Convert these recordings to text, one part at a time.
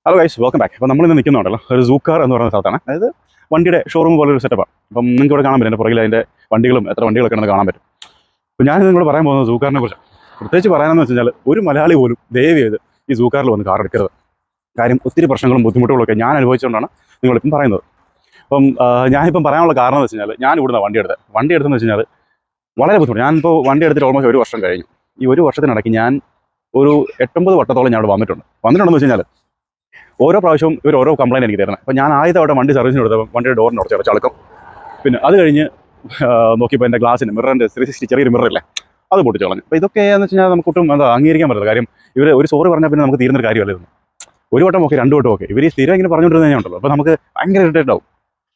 Hello guys, welcome back. അപ്പോൾ നമ്മളിന്ന് നിൽക്കുന്നുണ്ടല്ലോ ഒരു സൂക്കാർ എന്ന് പറയുന്ന സ്ഥലത്താണ്. അതായത് വണ്ടിയുടെ ഷോറൂം പോലെ ഒരു സെറ്റപ്പാണ്. അപ്പം നിങ്ങൾക്ക് ഇവിടെ കാണാൻ പറ്റും, എൻ്റെ പുറകിൽ അതിൻ്റെ വണ്ടികളും എത്ര വണ്ടികളൊക്കെ ഉണ്ടെന്ന് കാണാൻ പറ്റും. അപ്പോൾ ഞാൻ നിങ്ങളോട് പറയാൻ പോകുന്നത് സൂക്കാറിനെ കുറിച്ച്. പ്രത്യേകിച്ച് പറയാനെന്ന് വെച്ച് കഴിഞ്ഞാൽ ഒരു മലയാളി പോലും ദയവ് ചെയ്ത് ഈ സൂക്കാറിൽ വന്ന് കാർ എടുക്കരുത്. കാര്യം ഒത്തിരി പ്രശ്നങ്ങളും ബുദ്ധിമുട്ടുകളൊക്കെ ഞാൻ അനുഭവിച്ചുകൊണ്ടാണ് നിങ്ങളിപ്പം പറയുന്നത്. അപ്പം ഞാനിപ്പം പറയാനുള്ള കാരണം എന്ന് വെച്ച് കഴിഞ്ഞാൽ ഞാൻ ഇവിടുന്ന് വണ്ടി എടുത്തെന്ന് വെച്ച് കഴിഞ്ഞാൽ വളരെ ബുദ്ധിമുട്ട്. ഞാനിപ്പോൾ വണ്ടി എടുത്തിട്ട് ഓൾമോസ്റ്റ് ഒരു വർഷം കഴിഞ്ഞു. ഈ ഒരു വർഷത്തിനിടയ്ക്ക് ഞാൻ ഒരു 8-9 വട്ടത്തോളം ഞാൻ അവിടെ വന്നിട്ടുണ്ടെന്ന് വെച്ച് കഴിഞ്ഞാൽ ഓരോ പ്രാവശ്യവും ഇവർ ഓരോ കംപ്ലയിൻറ്റ് എനിക്ക് തരണം. അപ്പോൾ ഞാൻ ആദ്യത്തെ അവിടെ വണ്ടി സർവീസിന് കൊടുത്തപ്പോൾ വണ്ടിയുടെ ഡോറിന് കുറച്ച് ചളക്കം. പിന്നെ അത് കഴിഞ്ഞ് നോക്കിയപ്പോൾ എൻ്റെ ഗ്ലാസ്സിന് മിററിൻ്റെ 360 ചെറിയൊരു മിററില്ലേ, അത് പൊട്ടിച്ച് കളഞ്ഞു. അപ്പോൾ ഇതൊക്കെ എന്ന് വെച്ച് കഴിഞ്ഞാൽ നമുക്ക് ഒട്ടും അംഗീകരിക്കാൻ പറ്റില്ല. കാര്യം ഇവർ ഒരു സോറി പറഞ്ഞാൽ പിന്നെ നമുക്ക് തീരുന്നൊരു കാര്യമല്ല ഇതൊന്നും. ഒരു വട്ടം ഓക്കെ, 2 വട്ടം ഓക്കെ, ഇവർ ഈ സ്ഥിരം ഇങ്ങനെ പറഞ്ഞുകൊണ്ടിരുന്നേ ഉണ്ടല്ലോ. അപ്പോൾ നമുക്ക് ഭയങ്കര ഇറിറ്റേറ്റ് ആവും.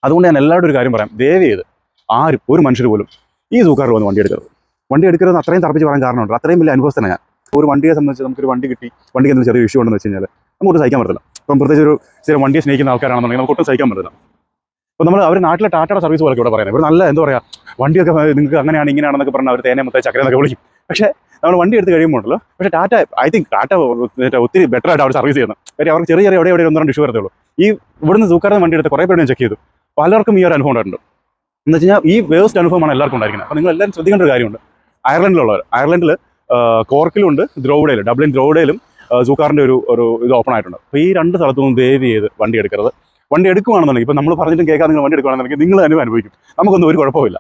അതുകൊണ്ട് ഞാൻ എല്ലാവരും ഒരു കാര്യം പറയാം, ദയവ് ചെയ്ത് ആരും ഒരു മനുഷ്യർ പോലും ഈ സൂക്കാറിൽ വന്ന് വണ്ടി എടുക്കരുതെന്ന് അത്രയും തറപ്പിച്ച് പറയാൻ കാരണമുണ്ട്. അത്രയും വലിയ അനുഭവസ്ഥനാണ് ഞാൻ. ഒരു വണ്ടിയെ സംബന്ധിച്ച് നമുക്കൊരു വണ്ടി കിട്ടി, വണ്ടിക്ക് എന്തെങ്കിലും ചെറിയ ഇഷ്യൂ ഉണ്ടെന്ന് വെച്ച് കഴിഞ്ഞാൽ നമുക്കൊട്ട് സഹിക്കാൻ പറ്റില്ല. ഇപ്പം പ്രത്യേകിച്ച് ഒരു സ്ഥിരം വണ്ടിയെ സ്നേഹിക്കുന്ന ആൾക്കാരാണെന്നുണ്ടെങ്കിൽ നമുക്ക് ഒട്ടും സഹിക്കാൻ പറ്റില്ല. അപ്പോൾ നമ്മൾ അവർ നാട്ടിലെ ടാറ്റയുടെ സർവീസ് പോലൊക്കെ ഇവിടെ പറയുന്നത്, ഇവർ നല്ല എന്താ പറയുക, വണ്ടിയൊക്കെ നിങ്ങൾക്ക് അങ്ങനെയാണ് ഇങ്ങനെയാണെന്നൊക്കെ പറഞ്ഞാൽ അവർ തേനെ മൊത്തം ചക്കരയെന്നൊക്കെ വിളിക്കും. പക്ഷേ നമ്മൾ വണ്ടി എടുത്ത് കഴിയുമ്പോൾ ഉണ്ടല്ലോ, പക്ഷേ ടാറ്റ ഒത്തിരി ബെറ്റർ ആയിട്ട് അവർ സർവീസ് ചെയ്യുന്നത്. കാര്യം അവർക്ക് ചെറിയ എവിടെ 1-2 ഇഷ്യൂ വരത്തുള്ളൂ. ഈ ഇവിടുന്ന് സൂക്കാറിന് വണ്ടി എടുത്ത് കുറേ പേര് ഞാൻ ചെക്ക് ചെയ്തു, പലർക്കും ഈ ഒരു അനുഭവം ഉണ്ടായിട്ടുണ്ട്. എന്ന് വെച്ച് കഴിഞ്ഞാൽ ഈ വേസ്റ്റ് അനുഭവമാണ് എല്ലാവർക്കും ഉണ്ടായിരിക്കുന്നത്. അപ്പോൾ നിങ്ങൾ എല്ലാവരും ശ്രദ്ധിക്കേണ്ട ഒരു കാര്യമുണ്ട്. അയർലൻഡിൽ കോർക്കിലുണ്ട്, ഡബ്ലിൻ ദ്രോവഡയിലും സൂക്കാറിൻ്റെ ഒരു ഇത് ഓപ്പൺ ആയിട്ടുണ്ട്. അപ്പോൾ ഈ 2 സ്ഥലത്തുനിന്നും ദയവ് ചെയ്ത് വണ്ടി എടുക്കരുത്. വണ്ടി എടുക്കുകയാണെന്നുണ്ടെങ്കിൽ, ഇപ്പോൾ നമ്മൾ പറഞ്ഞിട്ടും കേൾക്കാൻ നിങ്ങൾ വണ്ടി എടുക്കുകയാണെന്നുണ്ടെങ്കിൽ നിങ്ങൾ തന്നെ അനുഭവിക്കും. നമുക്കൊന്നും ഒരു കുഴപ്പമില്ല.